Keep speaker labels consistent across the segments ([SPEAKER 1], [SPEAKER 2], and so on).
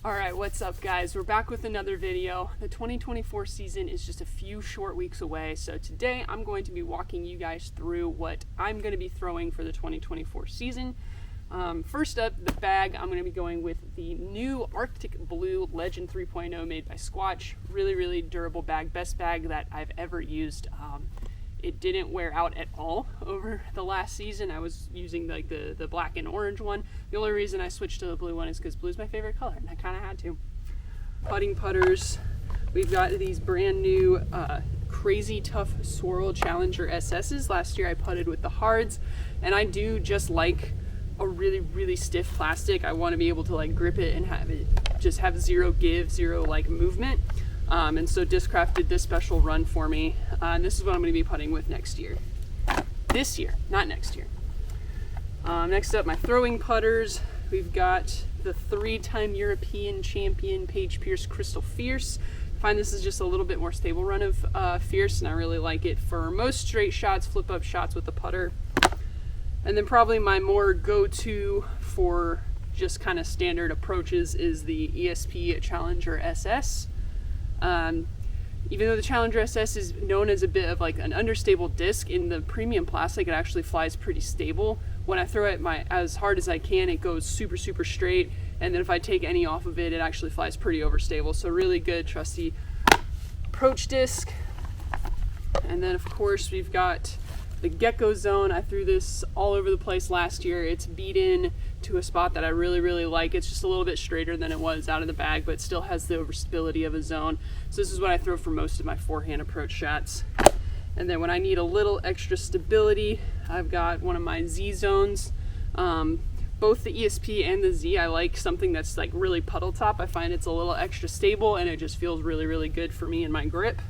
[SPEAKER 1] Alright, what's up guys? We're back with another video. The 2024 season is just a few short weeks away, so today I'm going to be walking you guys through what I'm going to be throwing for the 2024 season. First up, the bag, I'm going to be going with the new Arctic Blue Legend 3.0 made by Squatch. Really durable bag, best bag that I've ever used. It didn't wear out at all over the last season. I was using like the black and orange one. The only reason I switched to the blue one is because blue is my favorite color, and I kind of had to. Putting putters, we've got these brand new Crazy Tough Swirl Challenger SS's. Last year I putted with the hards, and I do just like a really stiff plastic. I want to be able to like grip it and have it just have zero give, zero like movement. And so Discraft this special run for me, and this is what I'm going to be putting with next year. This year, not next year. Next up, my throwing putters. We've got the 3-time European champion Paige Pierce Crystal Fierce. I find this is just a little bit more stable run of Fierce, and I really like it for most straight shots, flip up shots with the putter. And then probably my more go-to for just kind of standard approaches is the ESP Challenger SS. Even though the Challenger SS is known as a bit of like an understable disc, in the premium plastic it actually flies pretty stable. When I throw it as hard as I can, it goes super straight, and then if I take any off of it, it actually flies pretty overstable. So really good, trusty approach disc. And then of course we've got the Gecko Zone. I threw this all over the place last year. It's beat in to a spot that I really like. It's just a little bit straighter than it was out of the bag, but still has the overstability of a zone. So this is what I throw for most of my forehand approach shots. And then when I need a little extra stability, I've got one of my Z zones. Both the ESP and the Z, I like something that's like really puddle top. I find it's a little extra stable, and it just feels really good for me in my grip.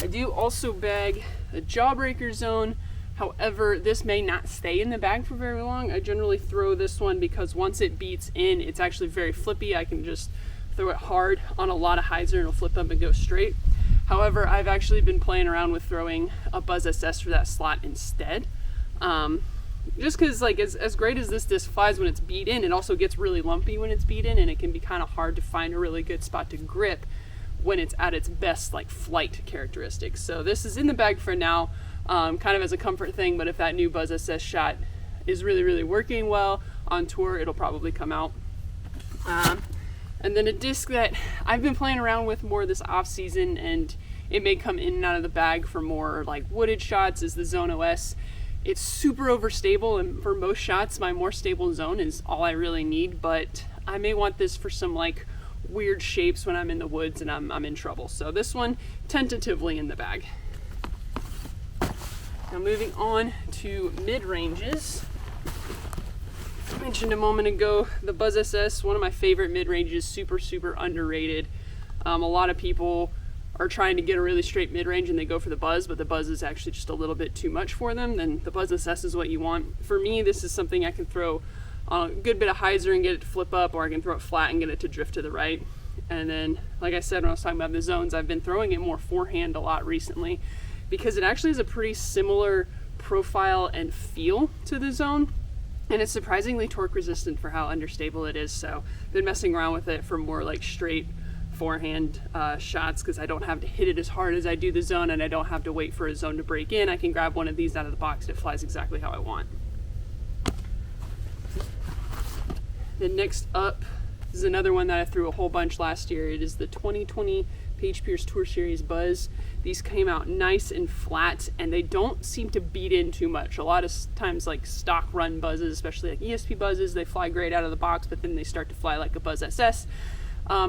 [SPEAKER 1] I do also bag a Jawbreaker Zone. However, this may not stay in the bag for very long. I generally throw this one because once it beats in, it's actually very flippy. I can just throw it hard on a lot of hyzer and it'll flip up and go straight. However, I've actually been playing around with throwing a Buzz SS for that slot instead. Just because like as great as this disc flies when it's beat in, it also gets really lumpy when it's beat in, and it can be kind of hard to find a really good spot to grip when it's at its best like flight characteristics. So this is in the bag for now, kind of as a comfort thing, but if that new Buzz SS shot is really working well on tour, it'll probably come out. And then a disc that I've been playing around with more this off season, and it may come in and out of the bag for more like wooded shots, is the Zone OS. It's super overstable, and for most shots my more stable zone is all I really need, but I may want this for some like weird shapes when I'm in the woods and I'm in trouble. So this one tentatively in the bag. Now moving on to mid-ranges. I mentioned a moment ago the Buzz SS, one of my favorite mid-ranges, super underrated. A lot of people are trying to get a really straight mid-range and they go for the Buzz, but the Buzz is actually just a little bit too much for them. Then the Buzz SS is what you want. For me, this is something I can throw on a good bit of hyzer and get it to flip up, or I can throw it flat and get it to drift to the right. And then, like I said when I was talking about the zones, I've been throwing it more forehand a lot recently because it actually has a pretty similar profile and feel to the zone, and it's surprisingly torque resistant for how understable it is. So I've been messing around with it for more like straight forehand shots, because I don't have to hit it as hard as I do the zone, and I don't have to wait for a zone to break in. I can grab one of these out of the box and it flies exactly how I want. Then next up is another one that I threw a whole bunch last year. It is the 2020 Paige Pierce Tour Series Buzz. These came out nice and flat, and they don't seem to beat in too much. A lot of times like stock run buzzes, especially like ESP buzzes, they fly great out of the box, but then they start to fly like a Buzz SS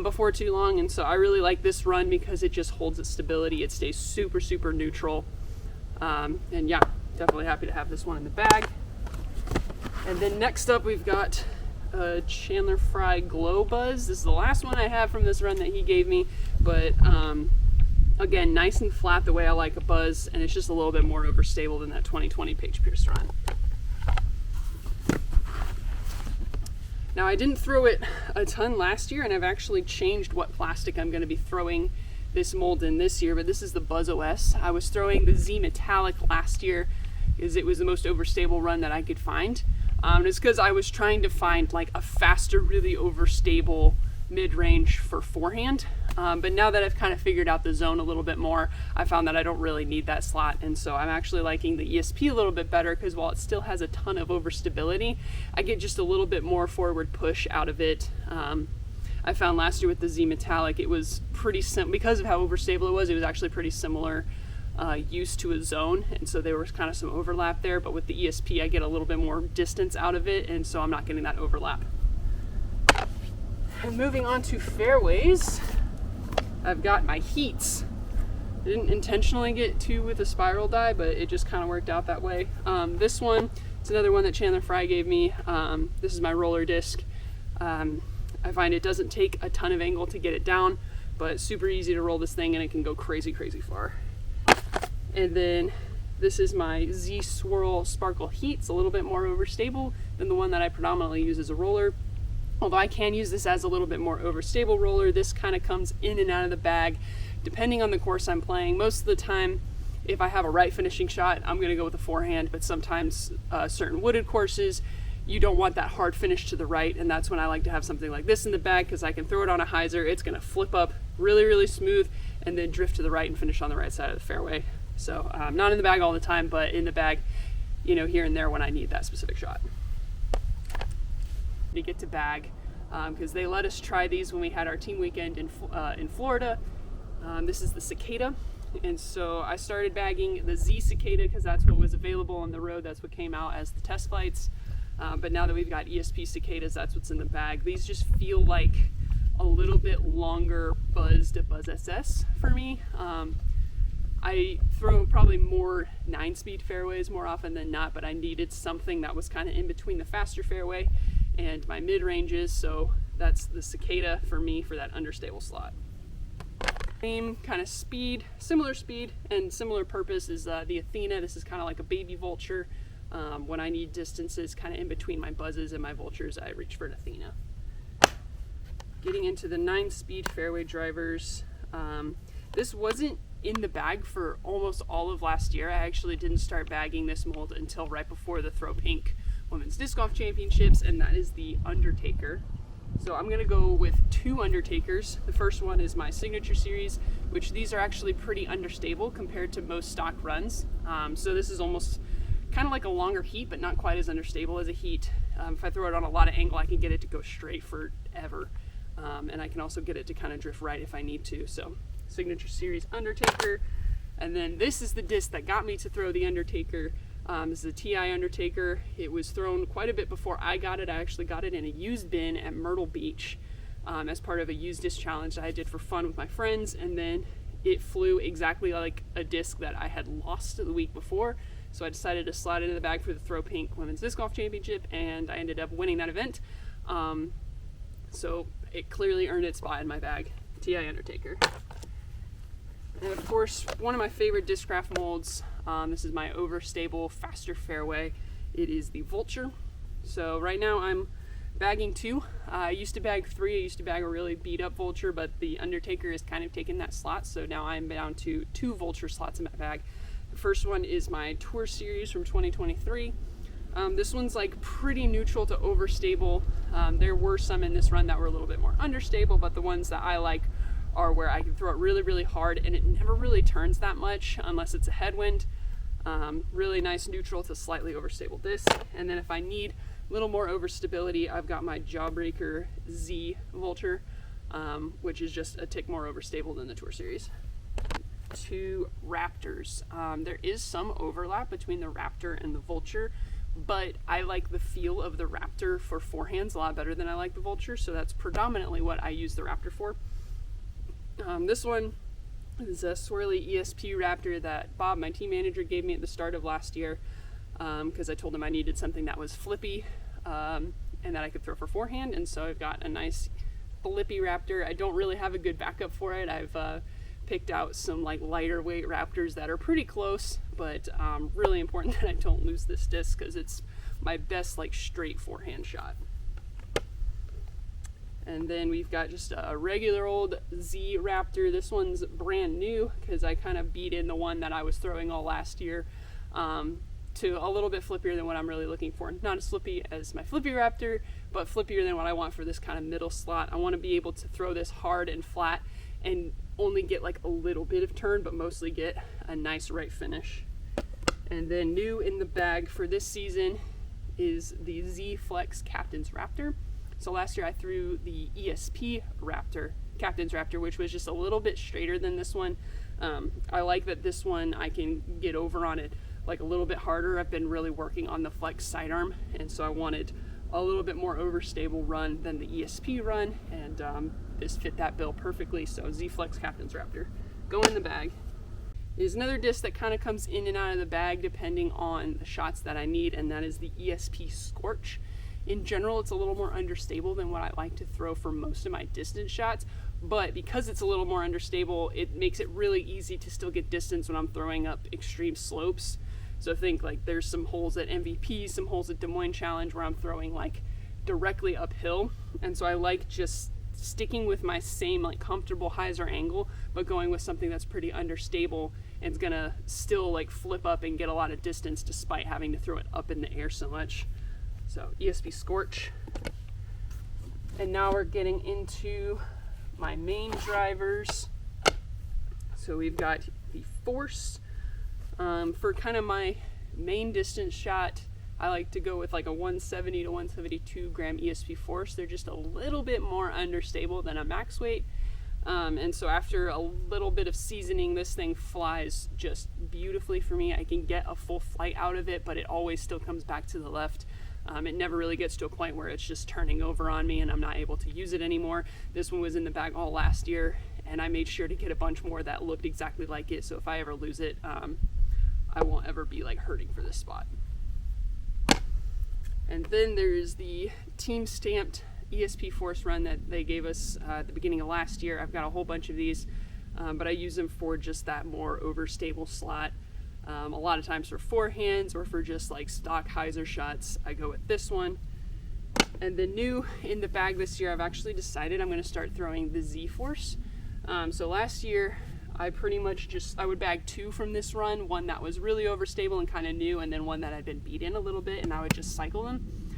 [SPEAKER 1] before too long. And so I really like this run because it just holds its stability. It stays super neutral. And yeah, definitely happy to have this one in the bag. And then next up we've got Chandler Fry Glow Buzz. This is the last one I have from this run that he gave me, but again, nice and flat the way I like a Buzz, and it's just a little bit more overstable than that 2020 Paige Pierce run. Now I didn't throw it a ton last year, and I've actually changed what plastic I'm going to be throwing this mold in this year, but this is the Buzz OS. I was throwing the Z Metallic last year because it was the most overstable run that I could find. It's because I was trying to find like a faster, really overstable mid-range for forehand. But now that I've kind of figured out the zone a little bit more, I found that I don't really need that slot. And so I'm actually liking the ESP a little bit better, because while it still has a ton of overstability, I get just a little bit more forward push out of it. I found last year with the Z Metallic, it was pretty because of how overstable it was actually pretty similar use to a zone. And so there was kind of some overlap there, but with the ESP, I get a little bit more distance out of it. And so I'm not getting that overlap. And moving on to fairways, I've got my heats. I didn't intentionally get two with a spiral die, but it just kind of worked out that way. This one, it's another one that Chandler Fry gave me. This is my roller disc. I find it doesn't take a ton of angle to get it down, but it's super easy to roll this thing, and it can go crazy, crazy far. And then this is my Z Swirl Sparkle Heat. It's a little bit more overstable than the one that I predominantly use as a roller. Although I can use this as a little bit more overstable roller, this kind of comes in and out of the bag depending on the course I'm playing. Most of the time, if I have a right finishing shot, I'm going to go with a forehand, but sometimes certain wooded courses, you don't want that hard finish to the right, and that's when I like to have something like this in the bag, because I can throw it on a hyzer, it's going to flip up really, really smooth, and then drift to the right and finish on the right side of the fairway. So not in the bag all the time, but in the bag, you know, here and there when I need that specific shot. To get to bag, because they let us try these when we had our team weekend in Florida. This is the Cicada, and so I started bagging the Z Cicada because that's what was available on the road. That's what came out as the test flights. But now that we've got ESP Cicadas, that's what's in the bag. These just feel like a little bit longer Buzz SS for me. I throw probably more 9-speed fairways more often than not, but I needed something that was kind of in between the faster fairway and my mid-ranges, so that's the Cicada for me for that understable slot. Same kind of speed, similar speed and similar purpose is the Athena. This is kind of like a baby vulture. When I need distances kind of in between my buzzes and my vultures, I reach for an Athena. Getting into the 9-speed fairway drivers, this wasn't in the bag for almost all of last year. I actually didn't start bagging this mold until right before the Throw Pink Women's Disc Golf Championships, and that is the Undertaker. So I'm gonna go with two Undertakers. The first one is my Signature Series, which these are actually pretty understable compared to most stock runs. So this is almost kind of like a longer heat, but not quite as understable as a heat. If I throw it on a lot of angle, I can get it to go straight forever. And I can also get it to kind of drift right if I need to. So Signature Series Undertaker. And then this is the disc that got me to throw the Undertaker. This is a TI Undertaker. It was thrown quite a bit before I got it. I actually got it in a used bin at Myrtle Beach as part of a used disc challenge that I did for fun with my friends. And then it flew exactly like a disc that I had lost the week before. So I decided to slide it in the bag for the Throw Pink Women's Disc Golf Championship, and I ended up winning that event. So it clearly earned its spot in my bag, TI Undertaker. And of course, one of my favorite Discraft molds, this is my overstable, faster fairway. It is the Vulture. So right now I'm bagging two. I used to bag three. I used to bag a really beat up Vulture, but the Undertaker has kind of taken that slot. So now I'm down to two Vulture slots in my bag. The first one is my Tour Series from 2023. This one's like pretty neutral to overstable. There were some in this run that were a little bit more understable, but the ones that I like are where I can throw it really, really hard and it never really turns that much unless it's a headwind. Really nice neutral to slightly overstable disc. And then if I need a little more overstability, I've got my Jawbreaker Z Vulture, which is just a tick more overstable than the Tour Series. Two Raptors. There is some overlap between the Raptor and the Vulture, but I like the feel of the Raptor for forehands a lot better than I like the Vulture, so that's predominantly what I use the Raptor for. This one is a swirly ESP Raptor that Bob, my team manager, gave me at the start of last year because I told him I needed something that was flippy and that I could throw for forehand, and so I've got a nice flippy Raptor. I don't really have a good backup for it. I've picked out some like lighter weight Raptors that are pretty close, but really important that I don't lose this disc because it's my best like straight forehand shot. And then we've got just a regular old Z Raptor. This one's brand new because I kind of beat in the one that I was throwing all last year. to a little bit flippier than what I'm really looking for. Not as flippy as my Flippy Raptor, but flippier than what I want for this kind of middle slot. I want to be able to throw this hard and flat and only get like a little bit of turn, but mostly get a nice right finish. And then new in the bag for this season is the Z Flex Captain's Raptor. So last year I threw the ESP Raptor, Captain's Raptor, which was just a little bit straighter than this one. I like that this one I can get over on it like a little bit harder. I've been really working on the Flex sidearm, and so I wanted a little bit more overstable run than the ESP run, and this fit that bill perfectly. So Z Flex Captain's Raptor, go in the bag. Is another disc that kind of comes in and out of the bag depending on the shots that I need, and that is the ESP Scorch. In general, it's a little more understable than what I like to throw for most of my distance shots, but because it's a little more understable, it makes it really easy to still get distance when I'm throwing up extreme slopes. So think like there's some holes at MVP, some holes at Des Moines Challenge where I'm throwing like directly uphill, and so I like just sticking with my same like comfortable hyzer angle, but going with something that's pretty understable and it's gonna still like flip up and get a lot of distance despite having to throw it up in the air so much. So ESP Scorch. And now we're getting into my main drivers. So we've got the Force. For kind of my main distance shot, I like to go with like a 170 to 172 gram ESP Force. They're just a little bit more understable than a max weight. And so after a little bit of seasoning, this thing flies just beautifully for me. I can get a full flight out of it, but it always still comes back to the left. It never really gets to a point where it's just turning over on me and I'm not able to use it anymore. This one was in the bag all last year, and I made sure to get a bunch more that looked exactly like it. So if I ever lose it, I won't ever be like hurting for this spot. And then there's the team stamped ESP Force run that they gave us at the beginning of last year. I've got a whole bunch of these, but I use them for just that more overstable slot. A lot of times for forehands or for just like stock hyzer shots, I go with this one. And the new in the bag this year, I've actually decided I'm going to start throwing the Z Force. So last year, I pretty much I would bag two from this run, one that was really overstable and kind of new, and then one that had been beat in a little bit, and I would just cycle them.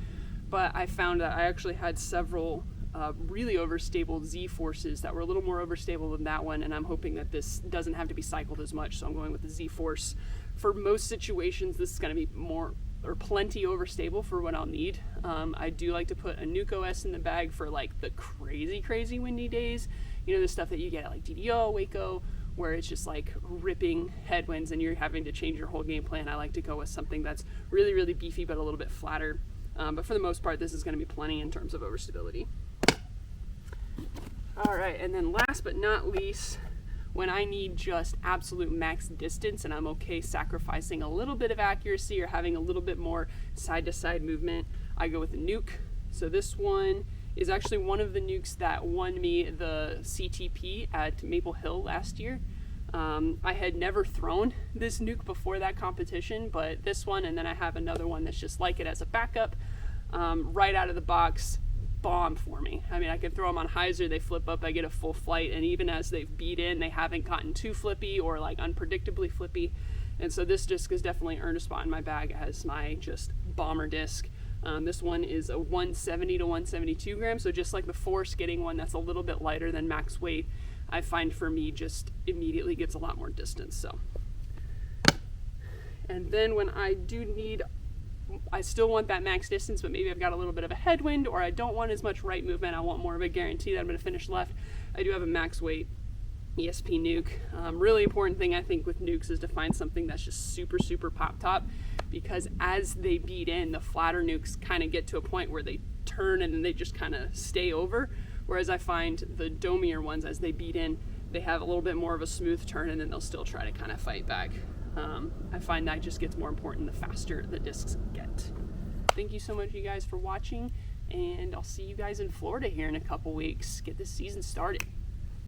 [SPEAKER 1] But I found that I actually had several really overstable Z Forces that were a little more overstable than that one, and I'm hoping that this doesn't have to be cycled as much, so I'm going with the Z Force. For most situations, this is going to be more or plenty overstable for what I'll need. I do like to put a Nuke OS in the bag for like the crazy windy days. You know, the stuff that you get at like DDO, Waco, where it's just like ripping headwinds and you're having to change your whole game plan. I like to go with something that's really beefy but a little bit flatter. But for the most part, this is going to be plenty in terms of overstability. All right, and then last but not least, when I need just absolute max distance and I'm okay sacrificing a little bit of accuracy or having a little bit more side-to-side movement, I go with the Nuke. So this one is actually one of the nukes that won me the CTP at Maple Hill last year. I had never thrown this nuke before that competition, but this one, and then I have another one that's just like it as a backup, right out of the box, bomb for me. I mean, I can throw them on hyzer, they flip up, I get a full flight, and even as they've beat in, they haven't gotten too flippy or like unpredictably flippy. And so this disc has definitely earned a spot in my bag as my just bomber disc. This one is a 170 to 172 grams, so just like the Force, getting one that's a little bit lighter than max weight, I find for me just immediately gets a lot more distance. So, and then when I do need, I still want that max distance, but maybe I've got a little bit of a headwind or I don't want as much right movement, I want more of a guarantee that I'm going to finish left, I do have a max weight ESP nuke. Really important thing I think with nukes is to find something that's just super pop top, because as they beat in, the flatter nukes kind of get to a point where they turn and then they just kind of stay over, whereas I find the domier ones, as they beat in, they have a little bit more of a smooth turn and then they'll still try to kind of fight back. I find that just gets more important the faster the discs get. Thank you so much, you guys, for watching, and I'll see you guys in Florida here in a couple weeks. Get this season started.